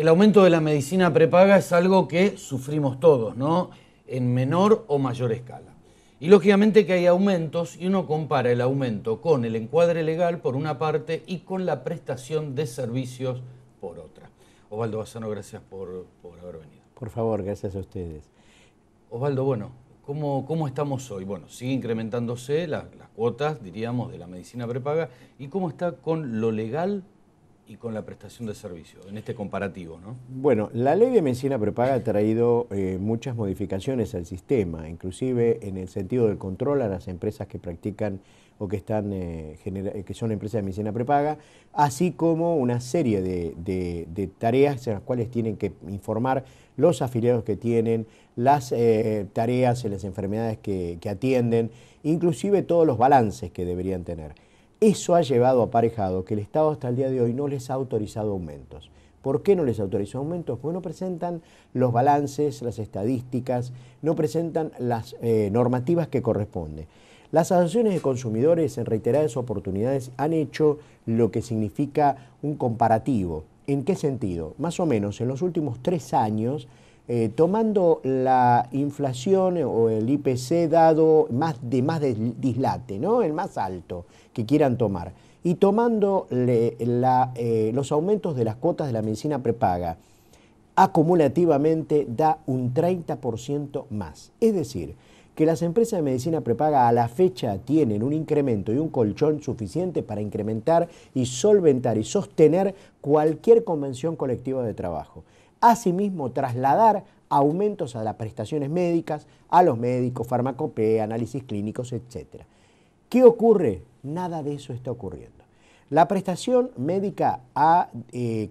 El aumento de la medicina prepaga es algo que sufrimos todos, ¿no? En menor o mayor escala. Y lógicamente que hay aumentos y uno compara el aumento con el encuadre legal por una parte y con la prestación de servicios por otra. Osvaldo Bassano, gracias por haber venido. Por favor, gracias a ustedes. Osvaldo, bueno, ¿cómo estamos hoy? Bueno, sigue incrementándose las cuotas, diríamos, de la medicina prepaga. ¿Y cómo está con lo legal y con la prestación de servicios en este comparativo, ¿no? Bueno, la ley de medicina prepaga ha traído muchas modificaciones al sistema, inclusive en el sentido del control a las empresas que practican o que son empresas de medicina prepaga, así como una serie de tareas en las cuales tienen que informar los afiliados que tienen, las tareas en las enfermedades que atienden, inclusive todos los balances que deberían tener. Eso ha llevado aparejado que el Estado hasta el día de hoy no les ha autorizado aumentos. ¿Por qué no les autorizó aumentos? Porque no presentan los balances, las estadísticas, no presentan las normativas que corresponden. Las asociaciones de consumidores en reiteradas oportunidades han hecho lo que significa un comparativo. ¿En qué sentido? Más o menos en los últimos 3 años, tomando la inflación o el IPC dado más de dislate, ¿no? El más alto que quieran tomar, y tomando los aumentos de las cuotas de la medicina prepaga, acumulativamente da un 30% más. Es decir, que las empresas de medicina prepaga a la fecha tienen un incremento y un colchón suficiente para incrementar y solventar y sostener cualquier convención colectiva de trabajo. Asimismo, trasladar aumentos a las prestaciones médicas, a los médicos, farmacopea, análisis clínicos, etc. ¿Qué ocurre? Nada de eso está ocurriendo. La prestación médica ha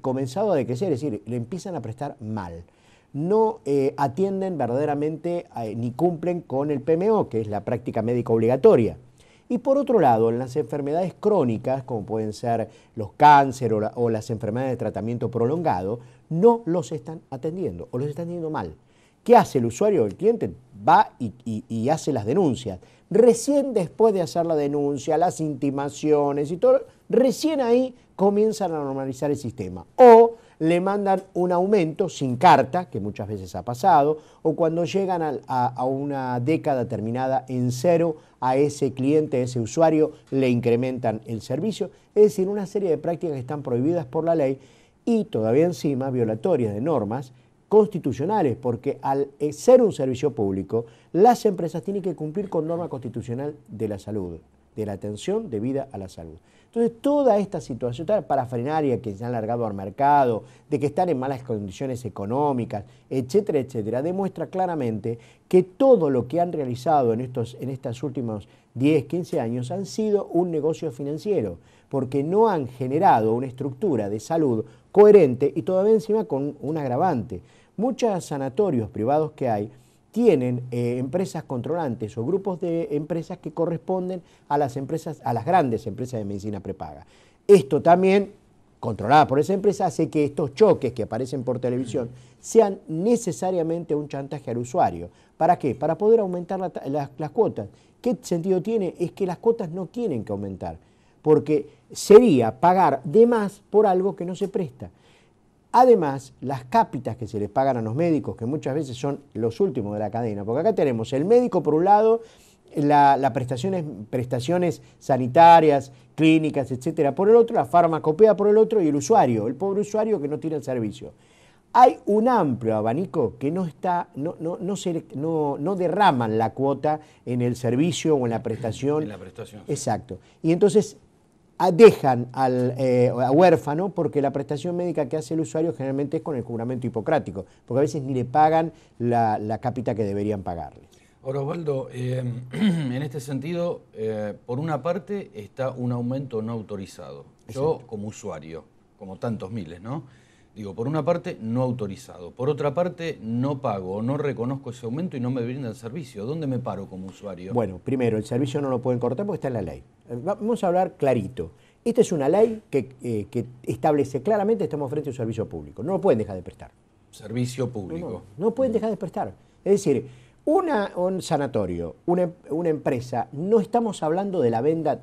comenzado a decrecer, es decir, le empiezan a prestar mal. No atienden verdaderamente ni cumplen con el PMO, que es la práctica médica obligatoria. Y por otro lado, en las enfermedades crónicas, como pueden ser los cánceres o las enfermedades de tratamiento prolongado, no los están atendiendo o los están atendiendo mal. ¿Qué hace el usuario? El cliente va y hace las denuncias. Recién después de hacer la denuncia, las intimaciones y todo, recién ahí comienzan a normalizar el sistema. O le mandan un aumento sin carta, que muchas veces ha pasado, o cuando llegan a una década terminada en cero, a ese cliente, a ese usuario, le incrementan el servicio. Es decir, una serie de prácticas que están prohibidas por la ley y todavía encima violatorias de normas constitucionales, porque al ser un servicio público, las empresas tienen que cumplir con norma constitucional de la salud, de la atención debida a la salud. Entonces, toda esta situación, toda la parafernalia que se han largado al mercado, de que están en malas condiciones económicas, etcétera, etcétera, demuestra claramente que todo lo que han realizado en estos últimos 10, 15 años han sido un negocio financiero, porque no han generado una estructura de salud coherente y todavía encima con un agravante. Muchos sanatorios privados que hay tienen empresas controlantes o grupos de empresas que corresponden a las grandes empresas de medicina prepaga. Esto también, controlada por esa empresa, hace que estos choques que aparecen por televisión sean necesariamente un chantaje al usuario. ¿Para qué? Para poder aumentar las cuotas. ¿Qué sentido tiene? Es que las cuotas no tienen que aumentar, porque sería pagar de más por algo que no se presta. Además, las cápitas que se les pagan a los médicos, que muchas veces son los últimos de la cadena, porque acá tenemos el médico por un lado, las prestaciones sanitarias, clínicas, etcétera, por el otro, la farmacopea por el otro y el usuario, el pobre usuario que no tiene el servicio. Hay un amplio abanico que no derraman la cuota en el servicio o en la prestación. En la prestación. Exacto. Y entonces dejan al huérfano, porque la prestación médica que hace el usuario generalmente es con el juramento hipocrático, porque a veces ni le pagan la cápita que deberían pagarle. Ahora, Osvaldo, en este sentido, por una parte está un aumento no autorizado. Yo, como usuario, como tantos miles, ¿no? Digo, por una parte, no autorizado. Por otra parte, no pago o no reconozco ese aumento y no me brinda el servicio. ¿Dónde me paro como usuario? Bueno, primero, el servicio no lo pueden cortar porque está en la ley. Vamos a hablar clarito. Esta es una ley que establece claramente que estamos frente a un servicio público. No lo pueden dejar de prestar. Servicio público. No pueden dejar de prestar. Es decir, un sanatorio, una empresa, no estamos hablando de la venta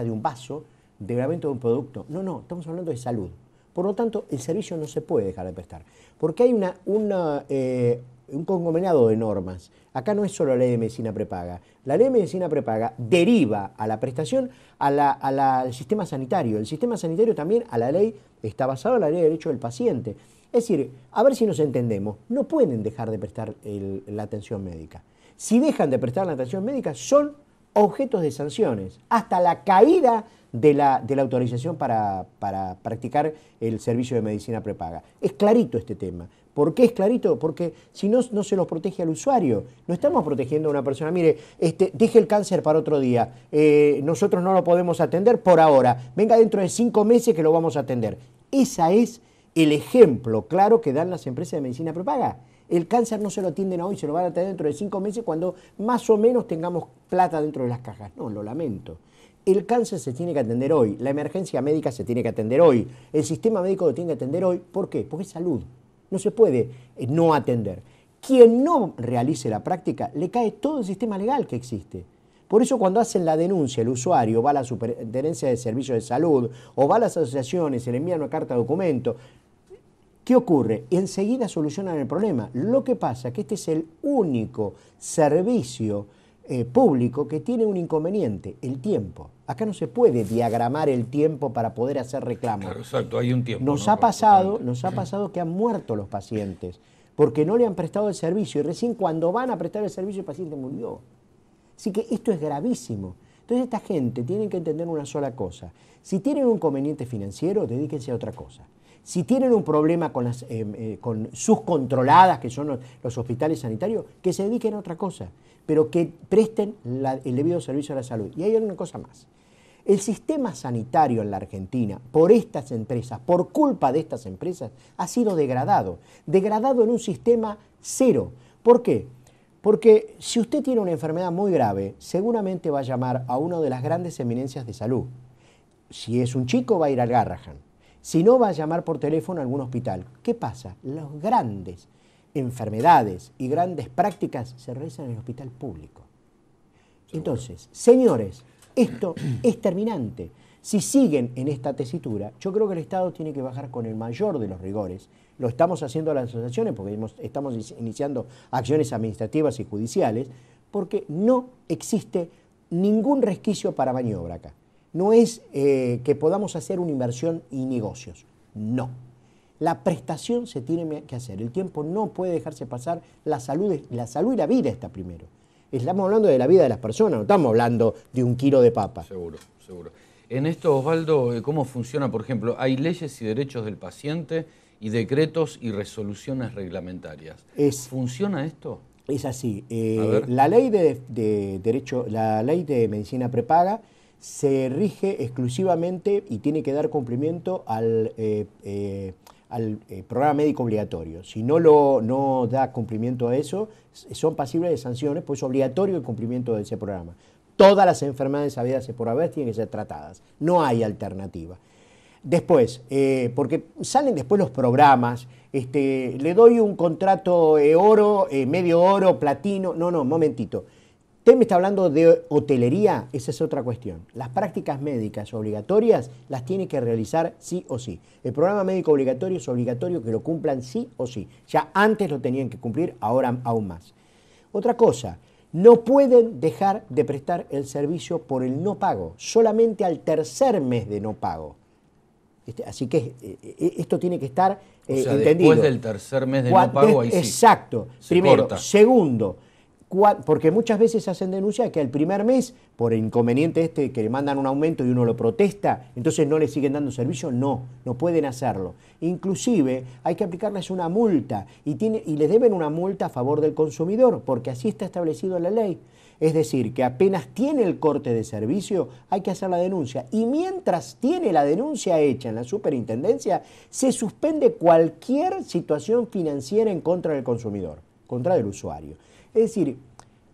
de un vaso, de la venta de un producto. No, estamos hablando de salud. Por lo tanto, el servicio no se puede dejar de prestar. Porque hay un conglomerado de normas. Acá no es solo la ley de medicina prepaga. La ley de medicina prepaga deriva a la prestación al sistema sanitario. El sistema sanitario también a la ley está basado en la ley de derecho del paciente. Es decir, a ver si nos entendemos, no pueden dejar de prestar la atención médica. Si dejan de prestar la atención médica, son objetos de sanciones, hasta la caída de la autorización para practicar el servicio de medicina prepaga. Es clarito este tema. ¿Por qué es clarito? Porque si no, no se los protege al usuario. No estamos protegiendo a una persona. Mire, deje el cáncer para otro día. Nosotros no lo podemos atender por ahora. Venga dentro de 5 meses que lo vamos a atender. Ese es el ejemplo claro que dan las empresas de medicina prepaga. El cáncer no se lo atienden hoy, se lo van a atender dentro de 5 meses cuando más o menos tengamos plata dentro de las cajas. No, lo lamento. El cáncer se tiene que atender hoy, la emergencia médica se tiene que atender hoy, el sistema médico lo tiene que atender hoy. ¿Por qué? Porque es salud. No se puede no atender. Quien no realice la práctica, le cae todo el sistema legal que existe. Por eso cuando hacen la denuncia, el usuario va a la Superintendencia de Servicios de Salud o va a las asociaciones, se le envía una carta de documento. ¿Qué ocurre? Enseguida solucionan el problema. Lo que pasa es que este es el único servicio público que tiene un inconveniente, el tiempo. Acá no se puede diagramar el tiempo para poder hacer reclamos. Claro, exacto, hay un tiempo. Nos ha pasado que han muerto los pacientes porque no le han prestado el servicio y recién cuando van a prestar el servicio el paciente murió. Así que esto es gravísimo. Entonces esta gente tiene que entender una sola cosa. Si tienen un inconveniente financiero, dedíquense a otra cosa. Si tienen un problema con sus controladas, que son los hospitales sanitarios, que se dediquen a otra cosa, pero que presten el debido servicio a la salud. Y hay una cosa más. El sistema sanitario en la Argentina, por estas empresas, por culpa de estas empresas, ha sido degradado. Degradado en un sistema cero. ¿Por qué? Porque si usted tiene una enfermedad muy grave, seguramente va a llamar a una de las grandes eminencias de salud. Si es un chico, va a ir al Garrahan. Si no, va a llamar por teléfono a algún hospital. ¿Qué pasa? Las grandes enfermedades y grandes prácticas se realizan en el hospital público. Entonces, señores, esto es terminante. Si siguen en esta tesitura, yo creo que el Estado tiene que bajar con el mayor de los rigores. Lo estamos haciendo a las asociaciones porque estamos iniciando acciones administrativas y judiciales, porque no existe ningún resquicio para maniobra acá. No es que podamos hacer una inversión y negocios. No. La prestación se tiene que hacer. El tiempo no puede dejarse pasar. La salud y la vida está primero. Estamos hablando de la vida de las personas, no estamos hablando de un kilo de papa. Seguro, seguro. En esto, Osvaldo, ¿cómo funciona? Por ejemplo, hay leyes y derechos del paciente y decretos y resoluciones reglamentarias. ¿Funciona esto? Es así. La ley la ley de medicina prepaga se rige exclusivamente y tiene que dar cumplimiento al programa médico obligatorio. Si no da cumplimiento a eso, son pasibles de sanciones, pues es obligatorio el cumplimiento de ese programa. Todas las enfermedades habidas y por haber tienen que ser tratadas. No hay alternativa. Después, porque salen después los programas, le doy un contrato oro, medio oro, platino. No, momentito. Usted me está hablando de hotelería, esa es otra cuestión. Las prácticas médicas obligatorias las tiene que realizar sí o sí. El programa médico obligatorio es obligatorio que lo cumplan sí o sí. Ya antes lo tenían que cumplir, ahora aún más. Otra cosa, no pueden dejar de prestar el servicio por el no pago, solamente al tercer mes de no pago. Así que esto tiene que estar entendido. Después del tercer mes de no pago, ahí sí. Exacto. Primero. Corta. Segundo, porque muchas veces hacen denuncia que el primer mes, por el inconveniente que le mandan un aumento y uno lo protesta, entonces no le siguen dando servicio. No pueden hacerlo. Inclusive hay que aplicarles una multa y les deben una multa a favor del consumidor, porque así está establecido en la ley. Es decir, que apenas tiene el corte de servicio, hay que hacer la denuncia. Y mientras tiene la denuncia hecha en la superintendencia, se suspende cualquier situación financiera en contra del consumidor, contra del usuario. Es decir,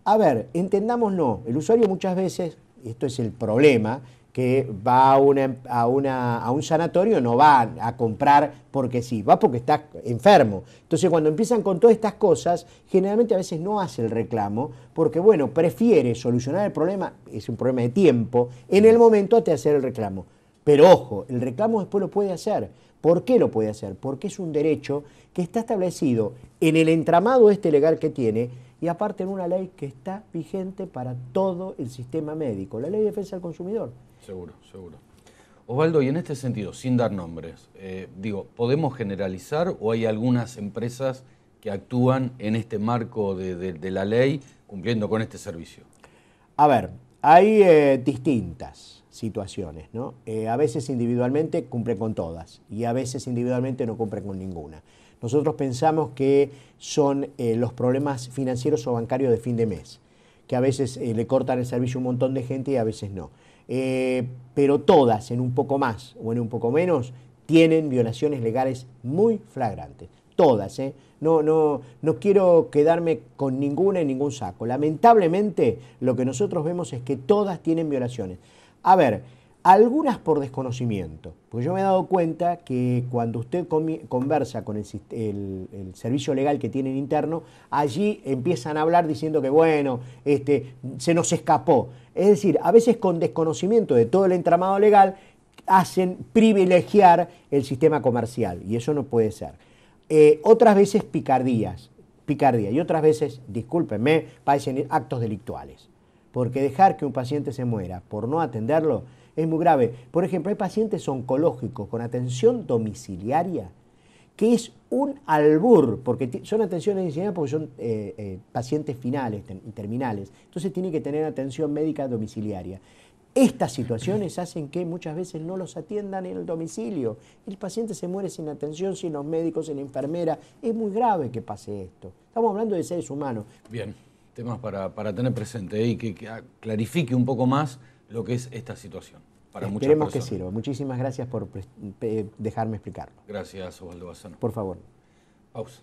a ver, entendámoslo, el usuario muchas veces, y esto es el problema, que va a un sanatorio, no va a comprar porque sí, va porque está enfermo. Entonces cuando empiezan con todas estas cosas, generalmente a veces no hace el reclamo, porque bueno, prefiere solucionar el problema, es un problema de tiempo, en el momento de hacer el reclamo. Pero ojo, el reclamo después lo puede hacer, ¿Por qué lo puede hacer? Porque es un derecho que está establecido en el entramado legal que tiene y aparte en una ley que está vigente para todo el sistema médico, la Ley de Defensa del Consumidor. Seguro, seguro. Osvaldo, y en este sentido, sin dar nombres, ¿podemos generalizar o hay algunas empresas que actúan en este marco de la ley cumpliendo con este servicio? A ver, hay distintas situaciones, ¿no? A veces individualmente cumplen con todas y a veces individualmente no cumplen con ninguna. Nosotros pensamos que son los problemas financieros o bancarios de fin de mes, que a veces le cortan el servicio a un montón de gente y a veces no. Pero todas, en un poco más o en un poco menos, tienen violaciones legales muy flagrantes. Todas, no quiero quedarme con ninguna en ningún saco. Lamentablemente, lo que nosotros vemos es que todas tienen violaciones. A ver, algunas por desconocimiento, porque yo me he dado cuenta que cuando usted conversa con el servicio legal que tienen interno, allí empiezan a hablar diciendo que bueno, se nos escapó. Es decir, a veces con desconocimiento de todo el entramado legal hacen privilegiar el sistema comercial y eso no puede ser. Otras veces picardía y otras veces, discúlpenme, parecen actos delictuales. Porque dejar que un paciente se muera por no atenderlo es muy grave. Por ejemplo, hay pacientes oncológicos con atención domiciliaria que es un albur, porque son atenciones domiciliarias porque son pacientes finales, terminales. Entonces tienen que tener atención médica domiciliaria. Estas situaciones hacen que muchas veces no los atiendan en el domicilio. El paciente se muere sin atención, sin los médicos, sin la enfermera. Es muy grave que pase esto. Estamos hablando de seres humanos. Bien, temas para tener presente y que clarifique un poco más lo que es esta situación. Para Esperemos que sirva. Muchísimas gracias por dejarme explicarlo. Gracias, Osvaldo Bassano. Por favor. Pausa.